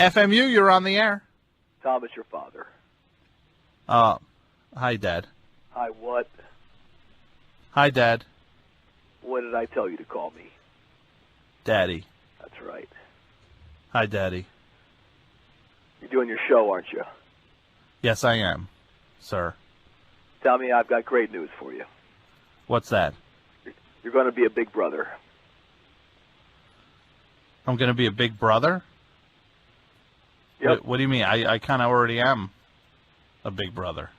FMU, you're on the air. Tom is your father. Hi, Dad. Hi, what? Hi, Dad. What did I tell you to call me? Daddy. That's right. Hi, Daddy. You're doing your show, aren't you? Yes, I am, sir. Tell me, I've got great news for you. What's that? You're going to be a big brother. I'm going to be a big brother? Yep. What do you mean? I kind of already am a big brother.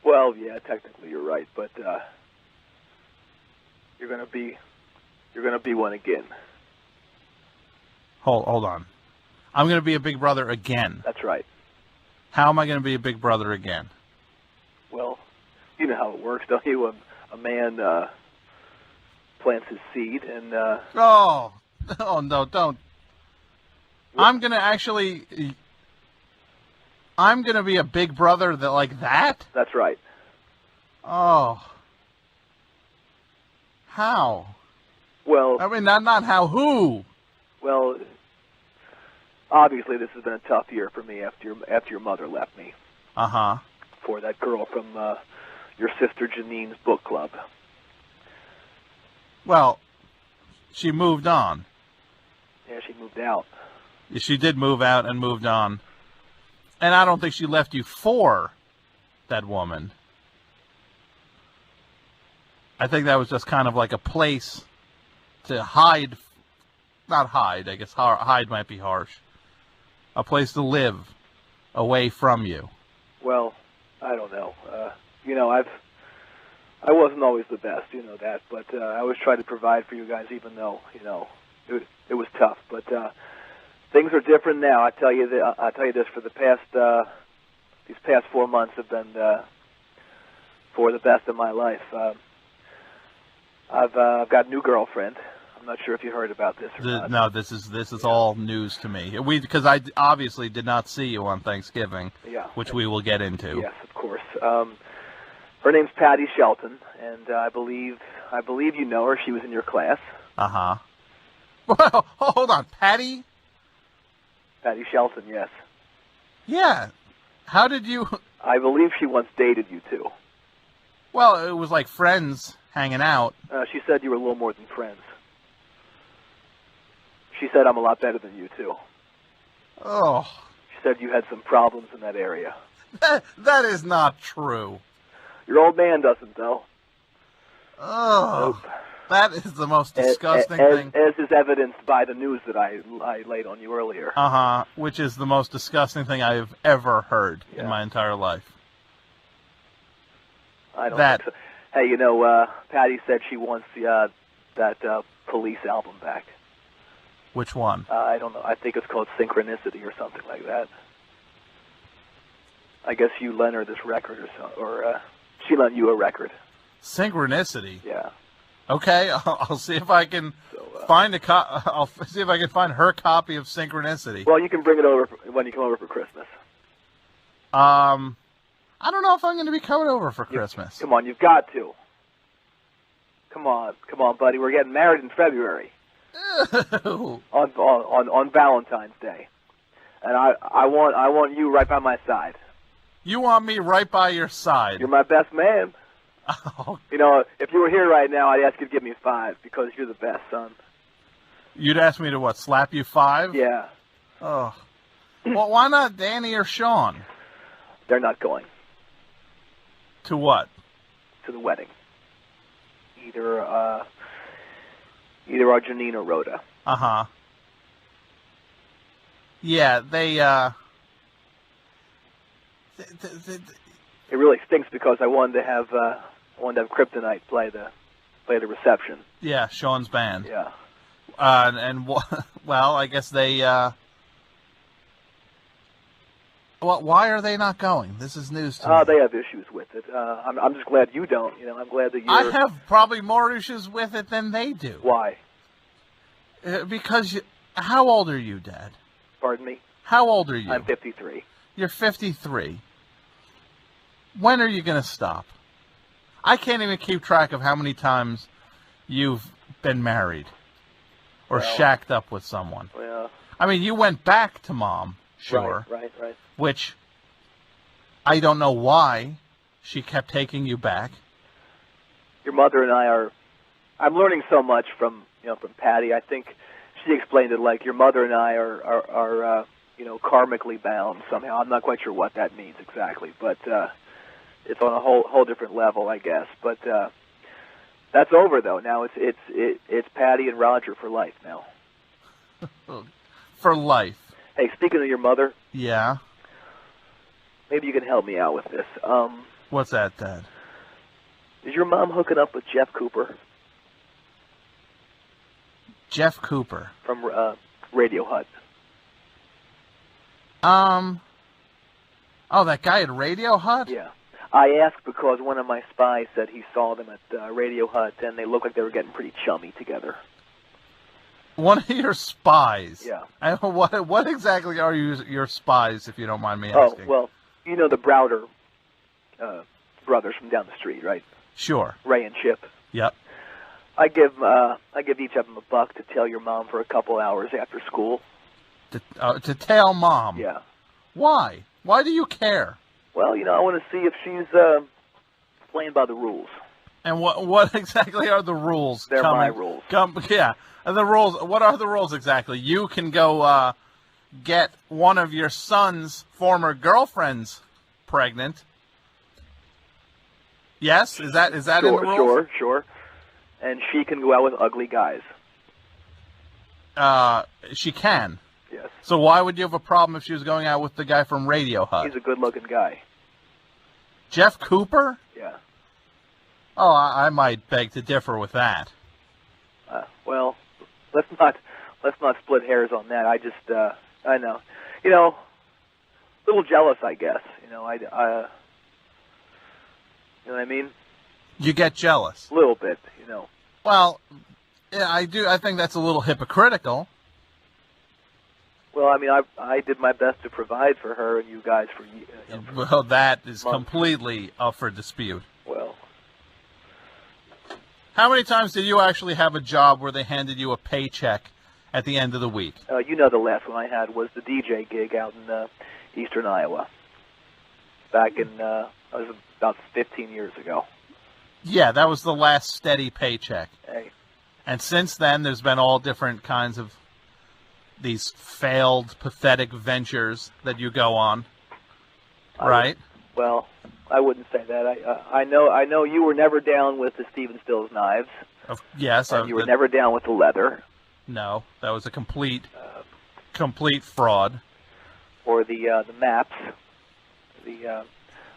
Well, yeah, technically you're right, but you're going to be one again. Hold on. I'm going to be a big brother again. That's right. How am I going to be a big brother again? Well, you know how it works, don't you? A man plants his seed, and Oh no, don't. I'm going to be a big brother that like that? that's right. Oh. How? Well, I mean, not how, who? well, obviously this has been a tough year for me after your mother left me Uh-huh. for that girl from your sister Janine's book club. Well, she moved on. Yeah, she moved out. She did move out and moved on. And I don't think she left you for that woman. I think that was just kind of like a place to hide. Not hide, I guess hide might be harsh. A place to live away from you. Well, I don't know. You know, I wasn't always the best, you know that, but I always tried to provide for you guys, even though it was tough. But things are different now. I tell you this: for the past these past 4 months have been for the best of my life. I've got a new girlfriend. I'm not sure if you heard about this or not. No, this is all news to me. Because I obviously did not see you on Thanksgiving, which we will get into. Yes, of course. Her name's Patty Shelton, and I believe you know her. She was in your class. Uh-huh. Well, hold on, Patty? Patty Shelton, yes. Yeah. How did you... I believe she once dated you, too. Well, it was like friends hanging out. She said you were a little more than friends. She said I'm a lot better than you, too. Oh. She said you had some problems in that area. That is not true. Your old man doesn't, though. Oh. Nope. That is the most disgusting thing. As is evidenced by the news that I laid on you earlier. Uh-huh. Which is the most disgusting thing I've ever heard in my entire life. I don't think so. Hey, you know, Patty said she wants that Police album back. Which one? I don't know. I think it's called Synchronicity or something like that. I guess you lent her this record or she lent you a record. Synchronicity? Yeah. Okay, I'll see if I can find I'll see if I can find her copy of Synchronicity. Well, you can bring it over when you come over for Christmas. I don't know if I'm going to be coming over for Christmas. Come on, you've got to. Come on, buddy. We're getting married in February. on Valentine's Day, and I want you right by my side. You want me right by your side? You're my best man. Oh. You know, if you were here right now, I'd ask you to give me 5 because you're the best, son. You'd ask me to what? Slap you 5? Yeah. Oh. Well, why not Danny or Sean? They're not going. To what? To the wedding. Either are Janine or Rhoda. Uh-huh. Yeah, they it really stinks because I wanted to have Kryptonite play the reception. Yeah, Sean's band. Yeah. Well, I guess they well, why are they not going? This is news to me. They have issues with it. I'm just glad you don't. You know, I'm glad that you. I have probably more issues with it than they do. Why? Because how old are you, Dad? Pardon me? How old are you? I'm 53. You're 53. When are you going to stop? I can't even keep track of how many times you've been married or shacked up with someone. Well, I mean, you went back to Mom, sure. Right. Which I don't know why she kept taking you back. Your mother and I are. I'm learning so much from Patty. I think she explained it like your mother and I are karmically bound somehow. I'm not quite sure what that means exactly, but it's on a whole different level, I guess. But that's over though. Now it's Patty and Roger for life now. For life. Hey, speaking of your mother, yeah. Maybe you can help me out with this. What's that, Dad? Is your mom hooking up with Jeff Cooper? Jeff Cooper from Radio Hut. Oh, that guy at Radio Hut? Yeah. I asked because one of my spies said he saw them at Radio Hut, and they looked like they were getting pretty chummy together. One of your spies? Yeah. What exactly are your spies, if you don't mind me asking? Oh, well, you know the Browder brothers from down the street, right? Sure. Ray and Chip. Yep. I give each of them $1 to tail your mom for a couple hours after school. To tail Mom? Yeah. Why? Why do you care? Well, I want to see if she's playing by the rules. And what exactly are the rules? They're my rules. Yeah. The rules. What are the rules exactly? You can go get one of your son's former girlfriends pregnant. Yes? Is that in the rules? Sure. And she can go out with ugly guys. She can. Yes. So why would you have a problem if she was going out with the guy from Radio Hut? He's a good-looking guy. Jeff Cooper? Yeah. Oh, I might beg to differ with that. Well, let's not split hairs on that. I just I know, a little jealous, I guess. You know what I mean? You get jealous. A little bit, Well, yeah, I do. I think that's a little hypocritical. Well, I mean, I did my best to provide for her and you guys for Well, that is months. Completely up for dispute. Well, how many times did you actually have a job where they handed you a paycheck at the end of the week? the last one I had was the DJ gig out in eastern Iowa. Back in that was about 15 years ago. Yeah, that was the last steady paycheck. Hey. And since then, there's been all different kinds of these failed, pathetic ventures that you go on, right? Well, I wouldn't say that. I know you were never down with the Stephen Stills knives. Yes. And you were never down with the leather. No, that was a complete fraud. Or the maps.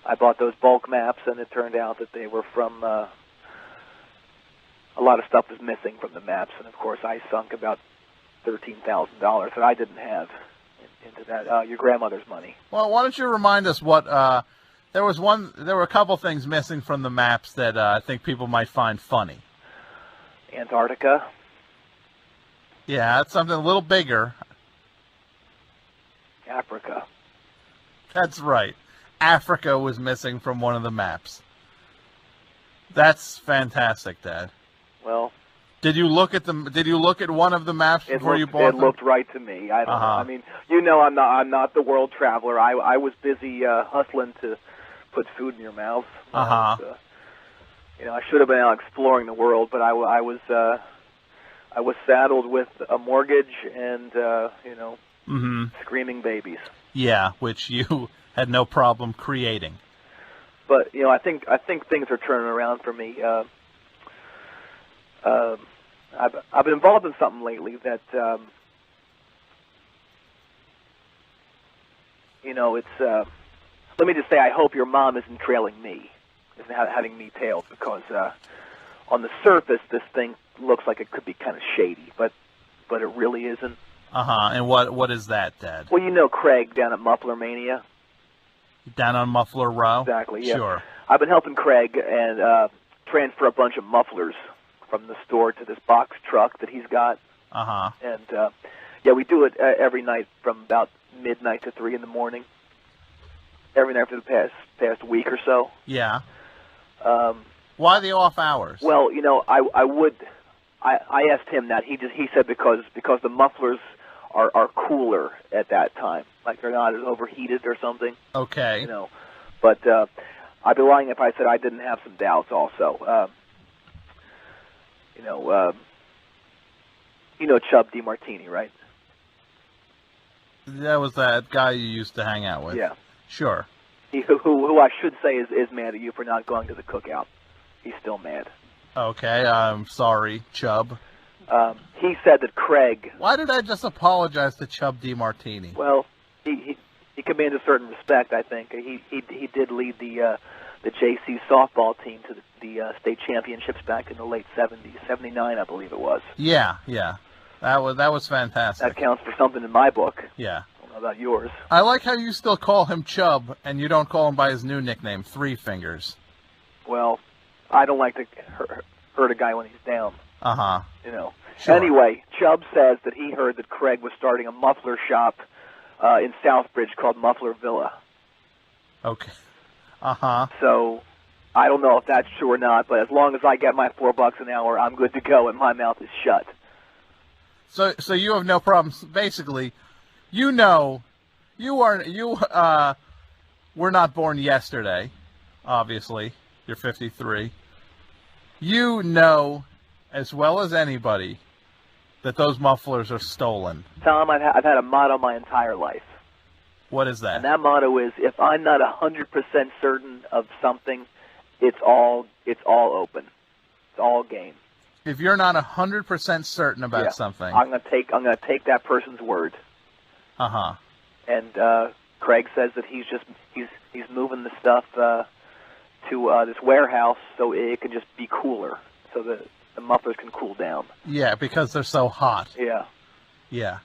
I bought those bulk maps, and it turned out that they were from a lot of stuff was missing from the maps, and of course I sunk about $13,000 that I didn't have into that. Your grandmother's money. Well, why don't you remind us what there were a couple things missing from the maps that I think people might find funny. Antarctica. Yeah, that's something a little bigger. Africa. That's right. Africa was missing from one of the maps. That's fantastic, Dad. Well, did you look at one of the maps before you bought them? It looked right to me. I don't know. I mean, I'm not the world traveler. I was busy hustling to put food in your mouth. I should have been out exploring the world, but I was saddled with a mortgage and screaming babies. Yeah, which you had no problem creating. But I think things are turning around for me. I've been involved in something lately that it's. Let me just say, I hope your mom isn't trailing me, isn't having me tailed, because on the surface this thing looks like it could be kind of shady, but it really isn't. And what is that, Dad? Well, Craig down at Muffler Mania. Down on Muffler Row? Exactly, yeah. Sure. I've been helping Craig and transfer a bunch of mufflers from the store to this box truck that he's got. And, we do it every night from about midnight to 3 in the morning. Every night for the past week or so. Yeah. Why the off hours? Well, I asked him that. He said because the mufflers are cooler at that time, like they're not as overheated or something. Okay. You know, but I'd be lying if I said I didn't have some doubts also. You know Chub DiMartini, right? That was that guy you used to hang out with. Yeah. Sure. Who I should say is mad at you for not going to the cookout. He's still mad. Okay, I'm sorry, Chub. He said that Craig... Why did I just apologize to Chub DiMartini? Well, he commands a certain respect, I think. He did lead the JC softball team to the state championships back in the late 70s, 79, I believe it was. Yeah. That was fantastic. That counts for something in my book. Yeah. I don't know about yours. I like how you still call him Chub, and you don't call him by his new nickname, Three Fingers. Well, I don't like to hurt a guy when he's down. Uh-huh. You know. Sure. Anyway, Chubb says that he heard that Craig was starting a muffler shop in Southbridge called Muffler Villa. Okay. Uh-huh. So, I don't know if that's true or not, but as long as I get my $4 an hour, I'm good to go and my mouth is shut. So you have no problems. Basically, you were not born yesterday, obviously. You're 53. You know as well as anybody that those mufflers are stolen. Tom, I've had a motto my entire life. What is that? And that motto is, if I'm not 100% certain of something, it's all open. It's all game. If you're not 100% certain about something, I'm gonna take that person's word. Uh-huh. And Craig says that he's moving the stuff to this warehouse so it can just be cooler, so that the mufflers can cool down. Yeah, because they're so hot. Yeah. Yeah.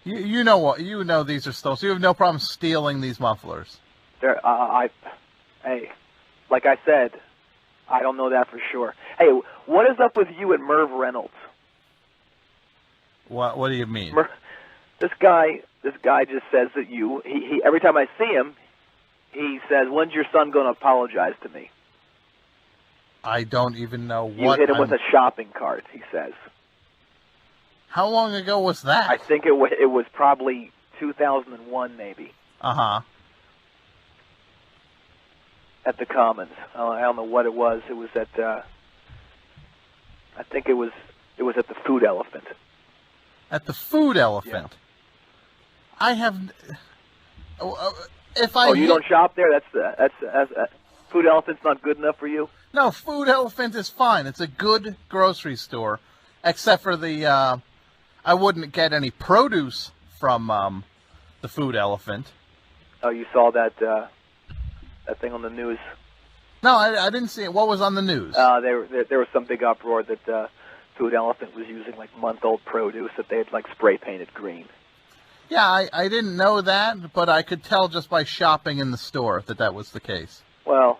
You know what? You know these are stolen. So you have no problem stealing these mufflers. Hey, like I said, I don't know that for sure. Hey, what is up with you and Merv Reynolds? What do you mean? This guy just says that he every time I see him, he says, "When's your son going to apologize to me?" I don't even know what. You hit him with a shopping cart, he says. How long ago was that? I think it was probably 2001, maybe. Uh-huh. At the Commons. I don't know what it was. It was at. I think it was at the Food Elephant. At the Food Elephant. Yeah. I have. You don't shop there? That's Food Elephant's not good enough for you? No, Food Elephant is fine. It's a good grocery store, except for the. I wouldn't get any produce from the Food Elephant. Oh, you saw that thing on the news? No, I didn't see it. What was on the news? There was some big uproar that Food Elephant was using like month-old produce that they had like spray painted green. Yeah, I didn't know that, but I could tell just by shopping in the store that was the case. Well,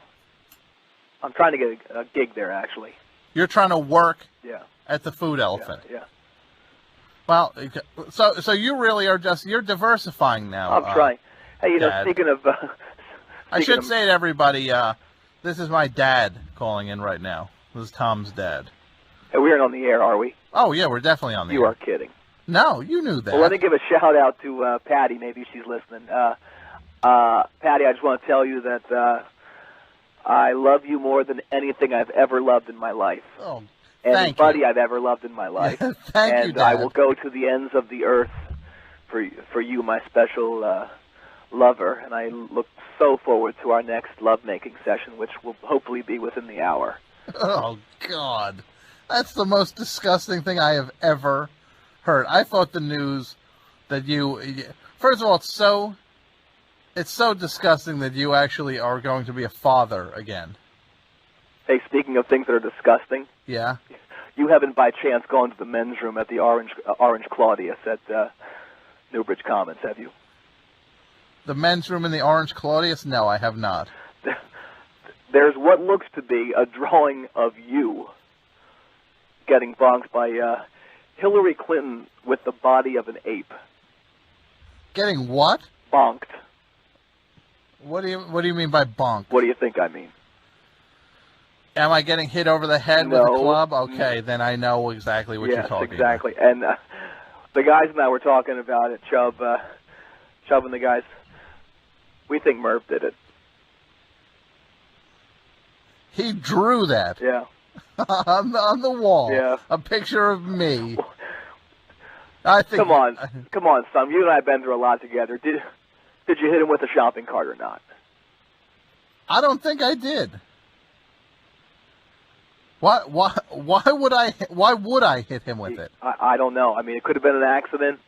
I'm trying to get a gig there, actually. You're trying to work at the Food Elephant? Yeah. Well, so you really are you're diversifying now. I'm trying. Hey, Dad. Speaking of... I should say to everybody, this is my dad calling in right now. This is Tom's dad. Hey, we aren't on the air, are we? Oh, yeah, we're definitely on the air. You are kidding. No, you knew that. Well, let me give a shout-out to Patty. Maybe she's listening. Patty, I just want to tell you that I love you more than anything I've ever loved in my life. Oh, Anybody I've ever loved in my life. Thank you, Dad. I will go to the ends of the earth for you, my special lover. And I look so forward to our next lovemaking session, which will hopefully be within the hour. Oh, God. That's the most disgusting thing I have ever heard. I thought the news that you... First of all, it's so disgusting that you actually are going to be a father again. Hey, speaking of things that are disgusting... Yeah? You haven't by chance gone to the men's room at the Orange Claudius at Newbridge Commons, have you? The men's room in the Orange Claudius? No, I have not. There's what looks to be a drawing of you getting bonked by Hillary Clinton with the body of an ape. Getting what? Bonked. What do you mean by bonked? What do you think I mean? Am I getting hit over the head with a club? Okay, then I know exactly what you're talking exactly. about. And The guys and I were talking about it, Chubb and the guys. We think Murph did it. He drew that. Yeah. on the wall. Yeah. A picture of me. I think. Come on, son. You and I have been through a lot together. Did you hit him with a shopping cart or not? I don't think I did. Why would I hit him with it? I don't know. I mean, it could have been an accident.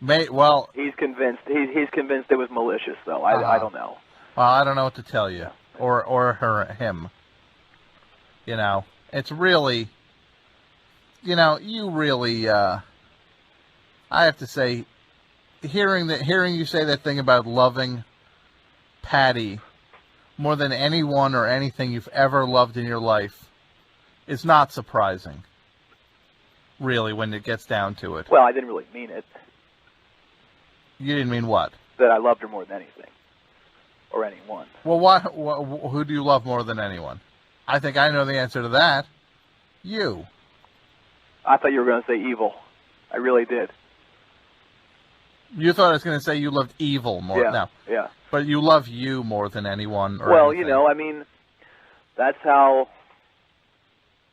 Well, he's convinced. He's convinced it was malicious, though. I don't know. Well, I don't know what to tell you, or him. You know, it's really. You know, you really. I have to say, hearing you say that thing about loving Patty more than anyone or anything you've ever loved in your life is not surprising. Really, when it gets down to it. Well, I didn't really mean it. You didn't mean what? That I loved her more than anything. Or anyone. Well, who do you love more than anyone? I think I know the answer to that. You. I thought you were going to say evil. I really did. You thought I was going to say you loved evil more. Yeah, no. Yeah. But you love you more than anyone or Well, anything. you know, I mean, that's how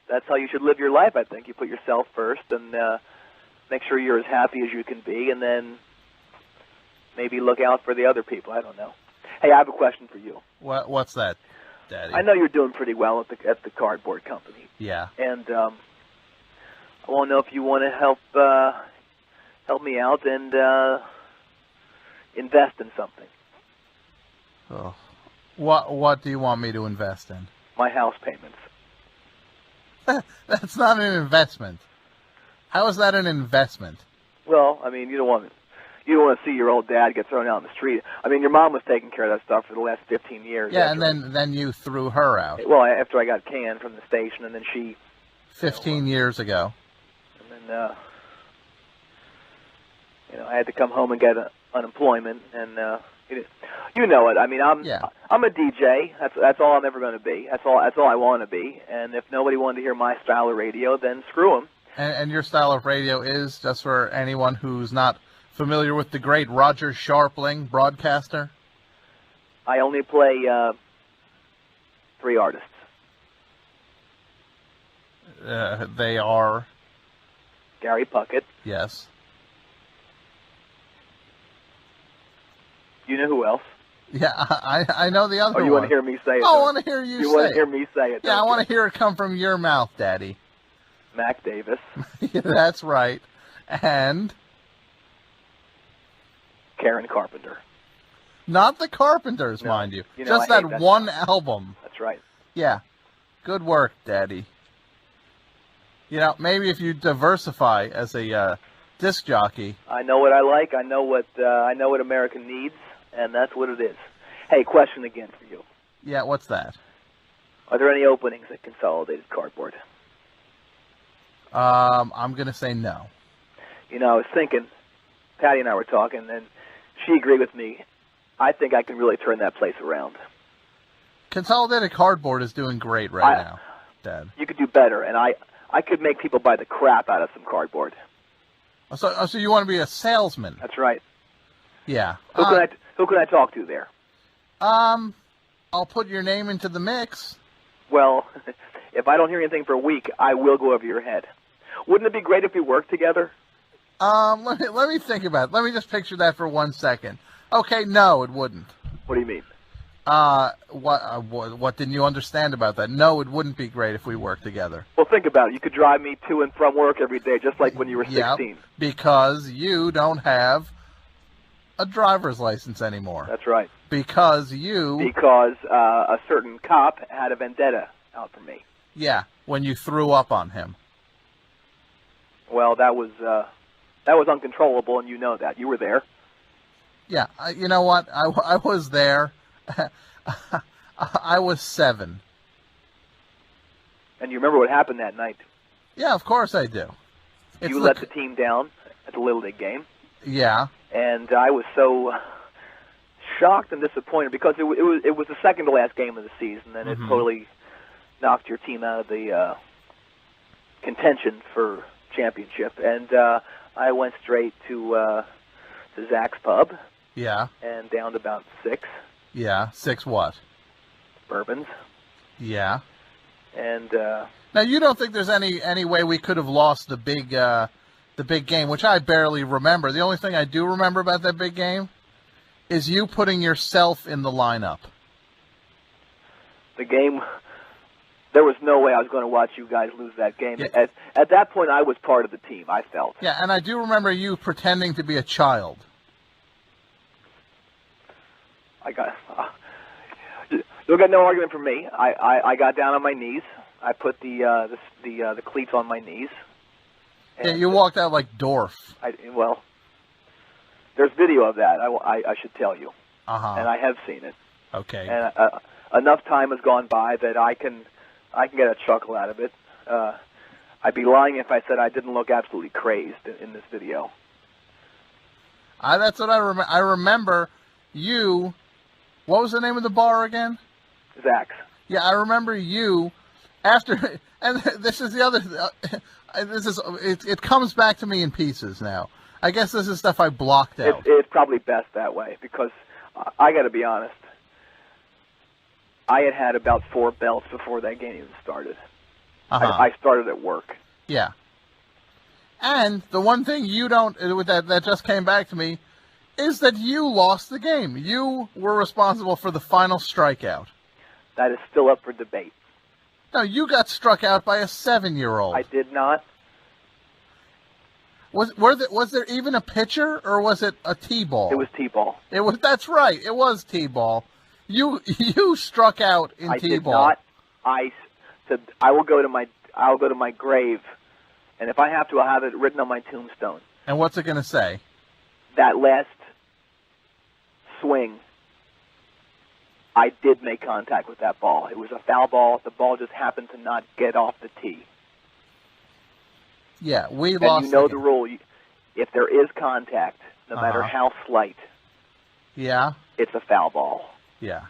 you should live your life, I think. You put yourself first and make sure you're as happy as you can be, and then maybe look out for the other people. I don't know. Hey, I have a question for you. What's that, Daddy? I know you're doing pretty well at the cardboard company. Yeah. And I want to know if you want to help me out and invest in something. Oh. What do you want me to invest in? My house payments. That's not an investment. How is that an investment? Well, I mean, you don't want to see your old dad get thrown out in the street. I mean, your mom was taking care of that stuff for the last 15 years. Yeah, and then you threw her out. Well, after I got canned from the station, and then she... 15 years ago. And then, I had to come home and get unemployment, and you know it. I mean, I'm a DJ. That's all I'm ever going to be. That's all I want to be. And if nobody wanted to hear my style of radio, then screw them. And your style of radio is, just for anyone who's not familiar with the great Roger Scharpling, broadcaster? I only play 3 artists. They are? Gary Puckett. Yes. You know who else? Yeah, I know the other one. Oh, you want to hear me say it? I want to hear you say it. You want to hear me say it? Yeah, I want to hear it come from your mouth, Daddy. Mac Davis. Yeah, that's right. And? Karen Carpenter. Not the Carpenters, no, mind you. Just that one album. That's right. Yeah. Good work, Daddy. You know, maybe if you diversify as a disc jockey. I know what I like. I know what America needs, and that's what it is. Hey, question again for you. Yeah, what's that? Are there any openings at Consolidated Cardboard? I'm going to say no. You know, I was thinking, Patty and I were talking, and she agreed with me. I think I can really turn that place around. Consolidated Cardboard is doing great now, Dad. You could do better, and I could make people buy the crap out of some cardboard. So you want to be a salesman? That's right. Yeah. Who can I talk to there? I'll put your name into the mix. Well, if I don't hear anything for a week, I will go over your head. Wouldn't it be great if we worked together? Let me think about it. Let me just picture that for 1 second. Okay, no, it wouldn't. What do you mean? What didn't you understand about that? No, it wouldn't be great if we worked together. Well, think about it. You could drive me to and from work every day, just like when you were 16. Yeah, because you don't have a driver's license anymore. That's right. Because a certain cop had a vendetta out for me. Yeah, when you threw up on him. Well, that was uncontrollable, and you know that. You were there. Yeah, you know what? I was there. I was 7. And you remember what happened that night? Yeah, of course I do. You let the team down at the Little League game. Yeah. And I was so shocked and disappointed because it was the second to last game of the season, and it totally knocked your team out of the contention for championship, and I went straight to Zach's Pub. Yeah. And downed about 6. Yeah. 6 what? Bourbons. Yeah. And now you don't think there's any way we could have lost the big game, which I barely remember. The only thing I do remember about that big game is you putting yourself in the lineup. The game, there was no way I was going to watch you guys lose that game. Yeah. At that point, I was part of the team, I felt. Yeah, and I do remember you pretending to be a child. You'll get no argument from me. I got down on my knees. I put the cleats on my knees. Yeah, you walked out like Dorf. Well, there's video of that. I should tell you. And I have seen it. Okay. And enough time has gone by that I can get a chuckle out of it. I'd be lying if I said I didn't look absolutely crazed in this video. That's what I remember. I remember you. What was the name of the bar again? Zach's. Yeah, I remember you after. And this is the other. It comes back to me in pieces now. I guess this is stuff I blocked out. It's probably best that way because I got to be honest. I had about 4 belts before that game even started. I started at work. Yeah. And the one thing you don't that just came back to me is that you lost the game. You were responsible for the final strikeout. That is still up for debate. No, you got struck out by a 7-year-old. I did not. Was there even a pitcher, or was it a T-ball? It was T-ball. It was. That's right. It was T-ball. You struck out in T-ball. I did not. I said I'll go to my grave, and if I have to, I'll have it written on my tombstone. And what's it going to say? That last swing, I did make contact with that ball. It was a foul ball. The ball just happened to not get off the tee. Yeah, we and lost. And you know the rule. If there is contact, no matter how slight, yeah, it's a foul ball. Yeah.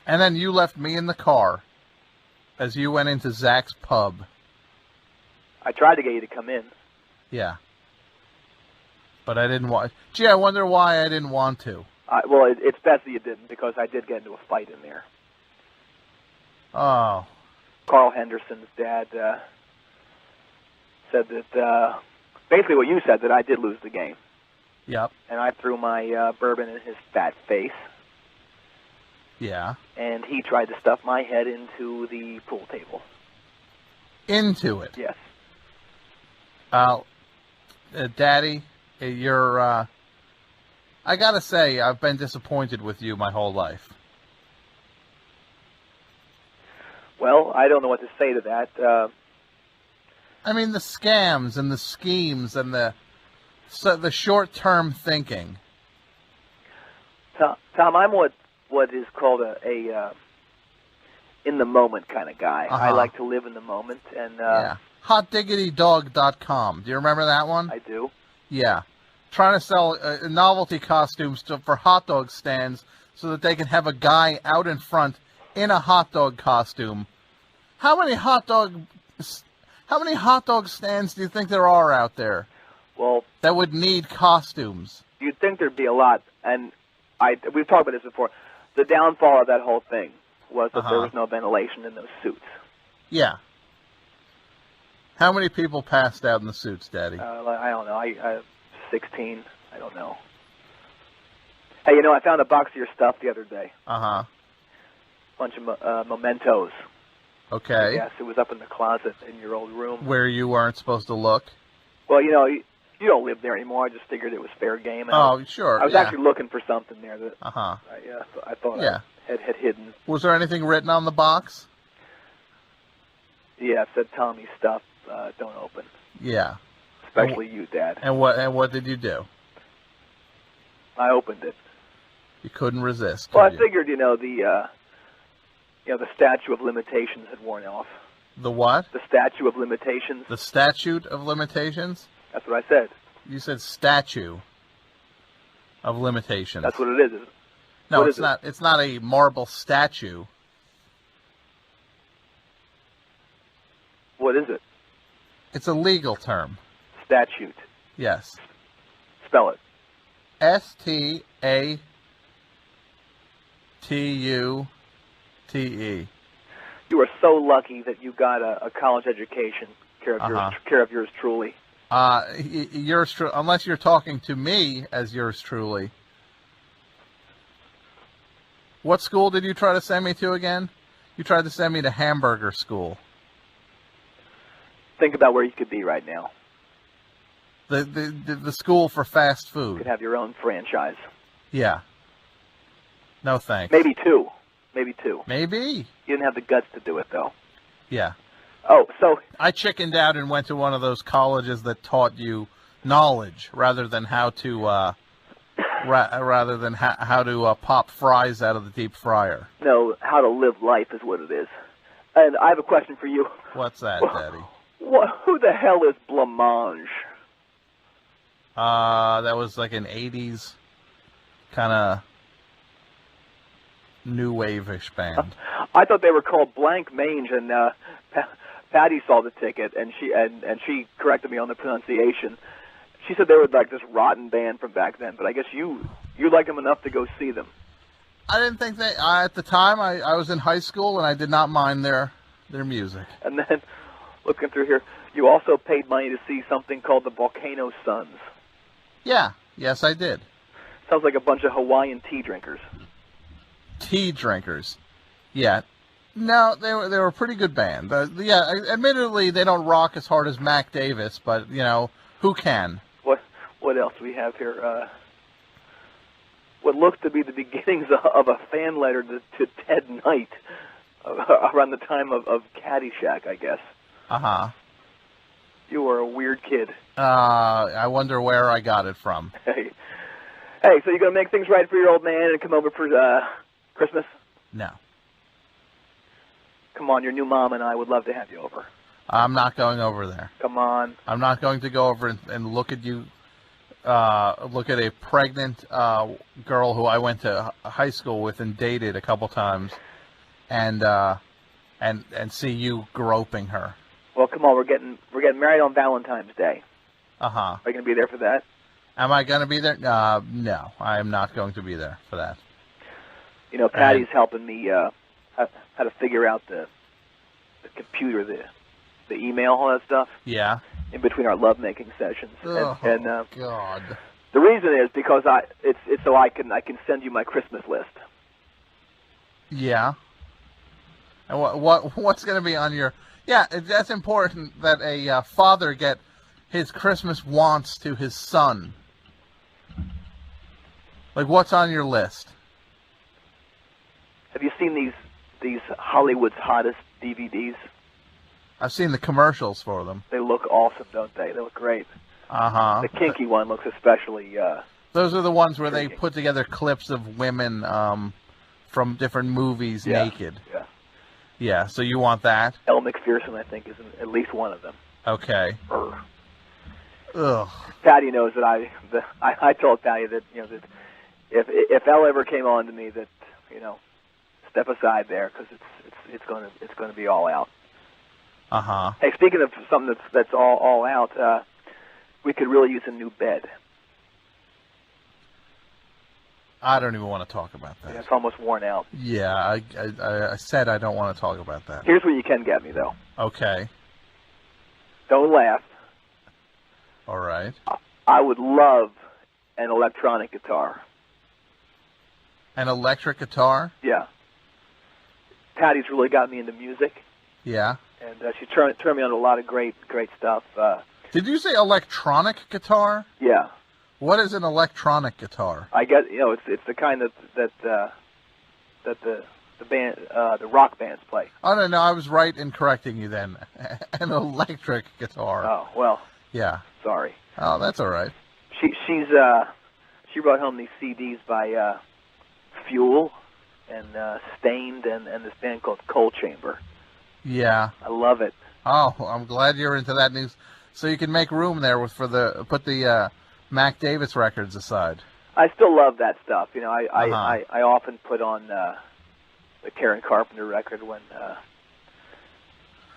And then you left me in the car as you went into Zach's Pub. I tried to get you to come in. Yeah. But I didn't want... Gee, I wonder why I didn't want to. Well, it's best that you didn't, because I did get into a fight in there. Oh. Carl Henderson's dad said that... basically what you said, that I did lose the game. Yep. And I threw my bourbon in his fat face. Yeah. And he tried to stuff my head into the pool table. Into it? Yes. Daddy, you're... I gotta say, I've been disappointed with you my whole life. Well, I don't know what to say to that. I mean, the scams and the schemes and the short-term thinking. Tom, I'm what is called a in-the-moment kind of guy. I like to live in the moment. And yeah. HotDiggityDog.com. Do you remember that one? I do. Yeah. Trying to sell novelty costumes for hot dog stands so that they can have a guy out in front in a hot dog costume. How many hot dog stands do you think there are out there? Well, that would need costumes. You'd think there'd be a lot, and we've talked about this before. The downfall of that whole thing was that there was no ventilation in those suits. Yeah. How many people passed out in the suits, Daddy? I don't know. I 16. I don't know. Hey, I found a box of your stuff the other day. Bunch of mementos. Okay. Yes, it was up in the closet in your old room. Where you weren't supposed to look? Well, you don't live there anymore. I just figured it was fair game. And Sure. I was actually looking for something there that I thought I had hidden. Was there anything written on the box? Yeah, it said Tommy stuff, don't open. Yeah. Especially you, Dad. And what did you do? I opened it. You couldn't resist. Well, I figured, the statute of limitations had worn off. The what? The statute of limitations. The statute of limitations? That's what I said. You said statue of limitations. That's what it is, isn't it? No, it's not. It's not a marble statue. What is it? It's a legal term. Statute. Yes. Spell it. Statute. You are so lucky that you got a college education, care of yours truly. Yours truly, unless you're talking to me as yours truly. What school did you try to send me to again? You tried to send me to hamburger school. Think about where you could be right now. The school for fast food. You could have your own franchise. Yeah. No thanks. Maybe two. Maybe. You didn't have the guts to do it, though. Yeah. Oh, so... I chickened out and went to one of those colleges that taught you knowledge rather than how to pop fries out of the deep fryer. No, how to live life is what it is. And I have a question for you. What's that, Daddy? Who the hell is Blancmange? That was like an 80s kind of new wave-ish band. I thought they were called Blank Mange, and Patty saw the ticket, and she corrected me on the pronunciation. She said they were like this rotten band from back then, but I guess you liked them enough to go see them. I didn't think they... at the time, I was in high school, and I did not mind their music. And then, looking through here, you also paid money to see something called the Volcano Suns. Yeah. Yes, I did. Sounds like a bunch of Hawaiian tea drinkers. Tea drinkers. Yeah. No, they were a pretty good band. Yeah, admittedly, they don't rock as hard as Mac Davis, but, you know, who can? What else do we have here? What looks to be the beginnings of a fan letter to Ted Knight around the time of Caddyshack, I guess. Uh-huh. You were a weird kid. I wonder where I got it from. Hey, so you're going to make things right for your old man and come over for Christmas? No. Come on, your new mom and I would love to have you over. I'm not going over there. Come on. I'm not going to go over and look at you, look at a pregnant girl who I went to high school with and dated a couple times, and see you groping her. Well, come on, we're getting married on Valentine's Day. Uh-huh. Are you going to be there for that? Am I going to be there? No, I am not going to be there for that. You know, Patty's helping me how to figure out the computer, the email, all that stuff. Yeah. In between our lovemaking sessions. Oh, God. The reason is because it's so I can send you my Christmas list. Yeah. And what's going to be on your... Yeah, that's important that a father get his Christmas wants to his son. Like, what's on your list? Have you seen these Hollywood's hottest DVDs? I've seen the commercials for them. They look awesome, don't they? They look great. Uh-huh. The kinky one looks especially... those are the ones where they put together clips of women from different movies naked. Yeah. Yeah, so you want that? Elle McPherson, I think, is in at least one of them. Okay. Ugh. Patty knows that I told Patty that, you know, that if Elle ever came on to me, that, you know, step aside there, because it's going to be all out. Uh-huh. Hey, speaking of something that's all out, we could really use a new bed. I don't even want to talk about that. Yeah, it's almost worn out. Yeah, I said I don't want to talk about that. Here's what you can get me, though. Okay. Don't laugh. All right. I would love an electronic guitar. An electric guitar? Yeah. Patty's really got me into music. Yeah. And she turned me on to a lot of great stuff. Did you say electronic guitar? Yeah. What is an electronic guitar? I guess, you know, it's the kind that the band the rock bands play. Oh no, I was right in correcting you then. An electric guitar. Oh well. Yeah. Sorry. Oh, that's all right. She brought home these CDs by Fuel and Stained and this band called Coal Chamber. Yeah. I love it. Oh, I'm glad you're into that news. So you can make room there put the Mac Davis records aside. I still love that stuff. You know, I often put on the Karen Carpenter record when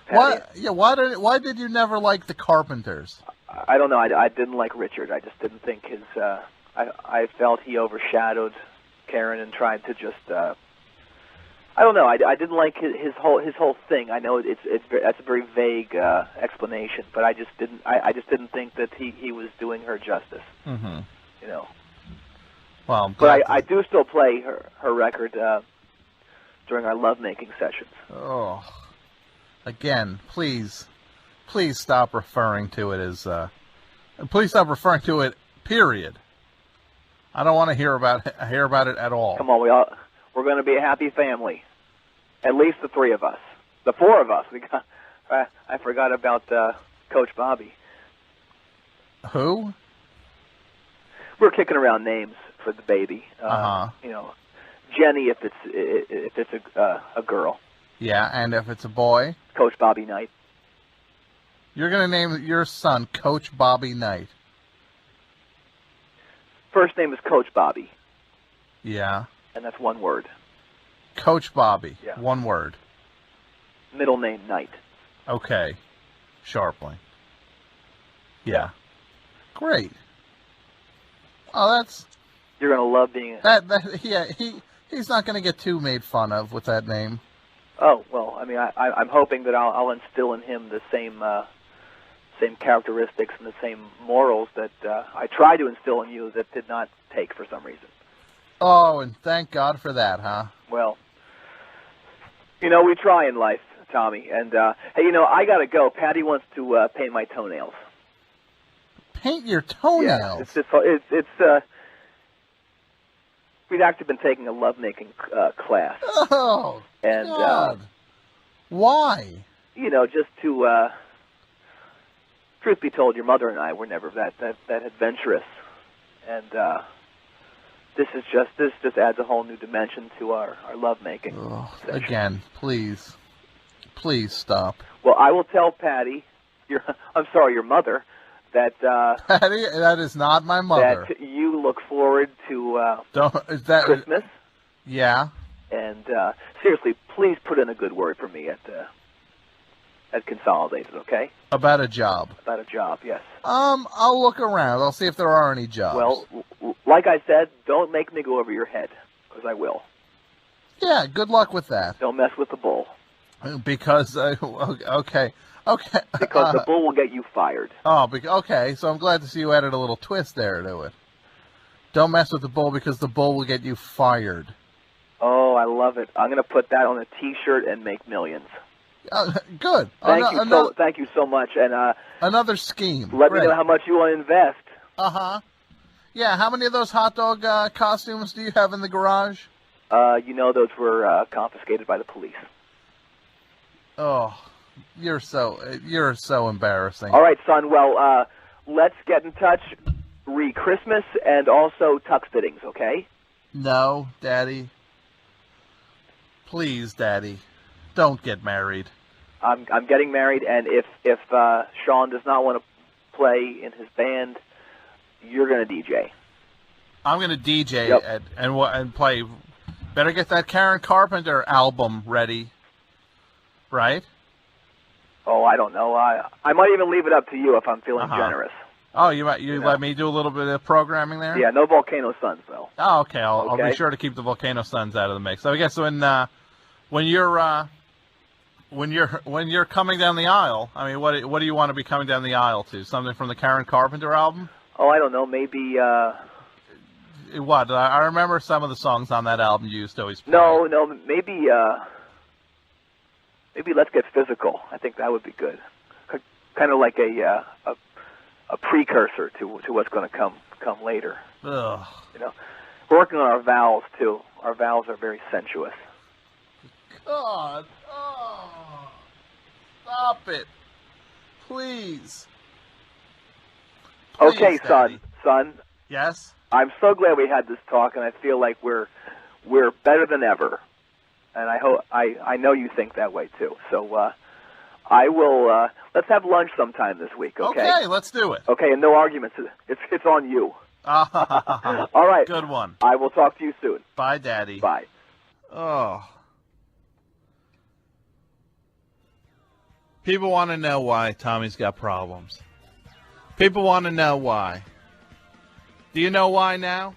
Patty. Why did you never like the Carpenters? I don't know. I didn't like Richard. I just didn't think his. I felt he overshadowed Karen and tried to just. I don't know. I didn't like his whole thing. I know that's a very vague explanation, but I just didn't think that he was doing her justice. Mm-hmm. You know. Well, but I do still play her record during our lovemaking sessions. Oh, again, please stop referring to it as. Please stop referring to it. Period. I don't want to hear about it at all. Come on, we're going to be a happy family. At least the three of us. The four of us. I forgot about Coach Bobby. Who? We're kicking around names for the baby. You know, Jenny if it's a girl. Yeah, and if it's a boy? Coach Bobby Knight. You're going to name your son Coach Bobby Knight. First name is Coach Bobby. Yeah. And that's one word. Coach Bobby. Yeah. One word. Middle name Knight. Okay. Scharpling. Yeah. Great. Oh, that's... You're going to love being... He's not going to get too made fun of with that name. Oh, well, I mean, I'm hoping that I'll instill in him the same characteristics and the same morals that I tried to instill in you that did not take for some reason. Oh, and thank God for that, huh? Well, you know, we try in life, Tommy. And, hey, you know, I got to go. Patty wants to paint my toenails. Paint your toenails? Yeah, it's we'd actually been taking a lovemaking class. Oh, and, God. Why? You know, just to... truth be told, your mother and I were never that adventurous, and this just adds a whole new dimension to our lovemaking. Again, please stop. Well, I will tell Patty, your mother, that Patty, that is not my mother. That you look forward to Is that Christmas. Yeah. And seriously, please put in a good word for me at Consolidated, okay? About a job. About a job, yes. I'll look around. I'll see if there are any jobs. Well, like I said, don't make me go over your head, because I will. Yeah, good luck with that. Don't mess with the bull. Because, okay. Because the bull will get you fired. Oh, okay, so I'm glad to see you added a little twist there to it. Don't mess with the bull because the bull will get you fired. Oh, I love it. I'm going to put that on a T-shirt and make millions. Good. Thank you so much. And another scheme. Let me know how much you want to invest. Uh-huh. Yeah, how many of those hot dog costumes do you have in the garage? You know those were confiscated by the police. Oh, you're so embarrassing. All right, son. Well, let's get in touch re-Christmas and also tux fittings, okay? No, Daddy. Please, Daddy. Don't get married. I'm getting married, and if Sean does not want to play in his band, you're going to DJ. I'm going to DJ and play. Better get that Karen Carpenter album ready. Right? Oh, I don't know. I might even leave it up to you if I'm feeling generous. Oh, you let me do a little bit of programming there? Yeah, no Volcano Suns though. Oh, okay. I'll be sure to keep the Volcano Suns out of the mix. So I guess when you're coming down the aisle, I mean, what do you want to be coming down the aisle to? Something from the Karen Carpenter album? Oh, I don't know. Maybe. What? I remember some of the songs on that album you used to always play. No. Maybe. Maybe Let's Get Physical. I think that would be good. Kind of like a precursor to what's going to come later. Ugh. You know, we're working on our vowels too. Our vowels are very sensuous. God. Oh. Stop it. Please. Okay, Daddy. son. Yes? I'm so glad we had this talk, and I feel like we're better than ever. And I know you think that way too. So I will. Let's have lunch sometime this week. Okay. Okay, let's do it. Okay, and no arguments. It's on you. All right. Good one. I will talk to you soon. Bye, Daddy. Bye. Oh. People want to know why Tommy's got problems. People want to know why. Do you know why now?